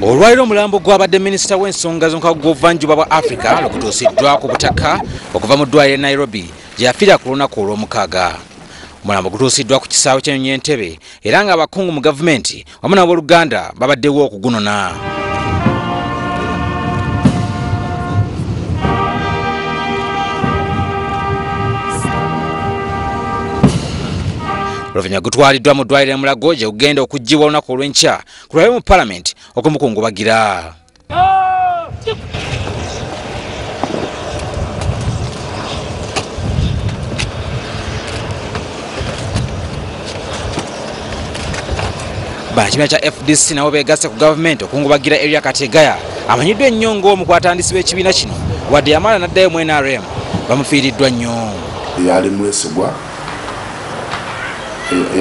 Olwairo omulambo gw'abadde minisita w'ensonga z'obuvanjuba bwa Africa lukutuusiddwa ku butaka okuva mu ddwaliro e Nairobi gye yafiira ku lunaku olw'omukaaga. Omulambo gutuusiddwa ku kisaawe ky'ennyonyi Entebbe era ng'abakungu mu gavumenti wamu n'abooluganda babaddewo okugunona. Oluvannyuma gutwaliddwa mu ddwaliro e Mulago gye gugenda okuggyibwa olunaku olw'enkya ku lwabwe mu Parliament okumukungubagira. Bannakibina kya FDC nabo beegasse ku gavumenti okungubagira Elia Kategaya amanyiddwa ennyo ng'omu ku batandisi b'ekibiina kino wadde yamala n'addayo mu NRM bamufiiriddwa nnyo. Yali mwesigwa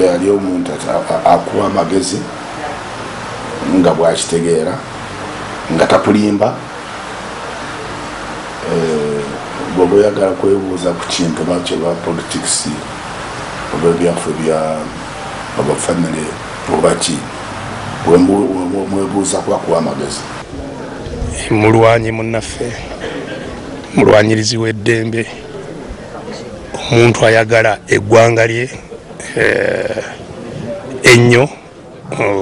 yali omuntu akuwa amagezi nga bwakitegeera nga takulimba bw'oba oyagala kwebuuza ku kintu bakyo ba politics oba ebyaffe bya abafamile oba ki mwebuuza kubakuwa amagezi. Mulwanyi munnaffe, mulwanyirizi w'eddembe, omuntu ayagala eggwanga lye ennyo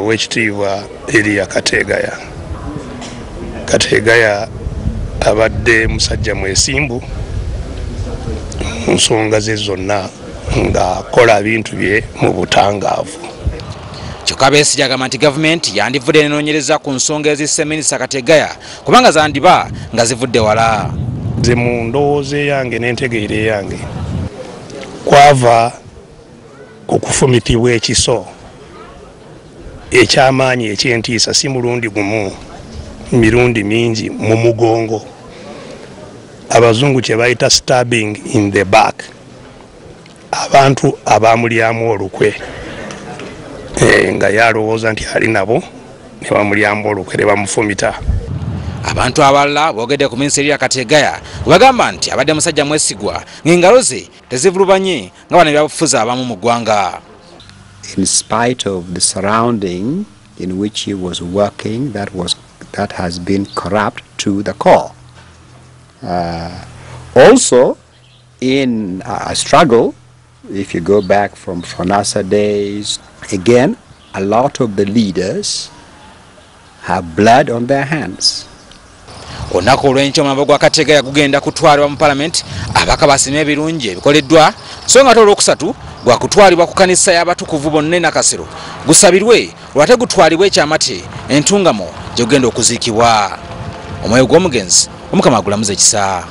w'ekitiibwa Elia Kategaya. Kategaya abadde musajja mwesimbu mu nsonga ze zonna ng'akola ebintu bye mu butangaavu. Kyokka Besigye agamba nti gavumenti yandivudde n'enoonyereza ku nsonga ezisse minisita Kategaya kubanga zandiba nga zivudde wala. Nze mu ndowooza eyange n'entegeera eyange kwava okufumitibwa ekiso eky'amaanyi eky'entiisa si mulundi gumu, mirundi mingi mu mugongo. Abazungu kye bayita stabbing in the back. Abantu abamulyamu olukwe nga yalowooza nti ali nabo ne bamulyamu olukwe ne bamufumita. Abantu abalala boogedde ku minisita Elia Kategaya bagamba nti abadde musajja mwesigwa ng'engalo ze tezivulubanye nga bana byabufuzi abamu mu ggwanga. In spite of the surrounding in which he was working that has been corrupt to the core. Also in a struggle, if you go back from FONASA days, again a lot of the leaders have blood on their hands. Olunaku olw'enkya omulambo gwa Kategaya gugenda kutwalibwa mu Parliament abaka basima ebirungi ebikoleddwa so nga ate olwokusatu gwa kutwalibwa ku kanisa y'abatukuvu bonna e Nakasero gusabirwe olwate gutwalibwa ekyamate entungamo gye gugenda okuziikibwa. Omwoyo gw'omugenzi Omukama agulamuza ekisa.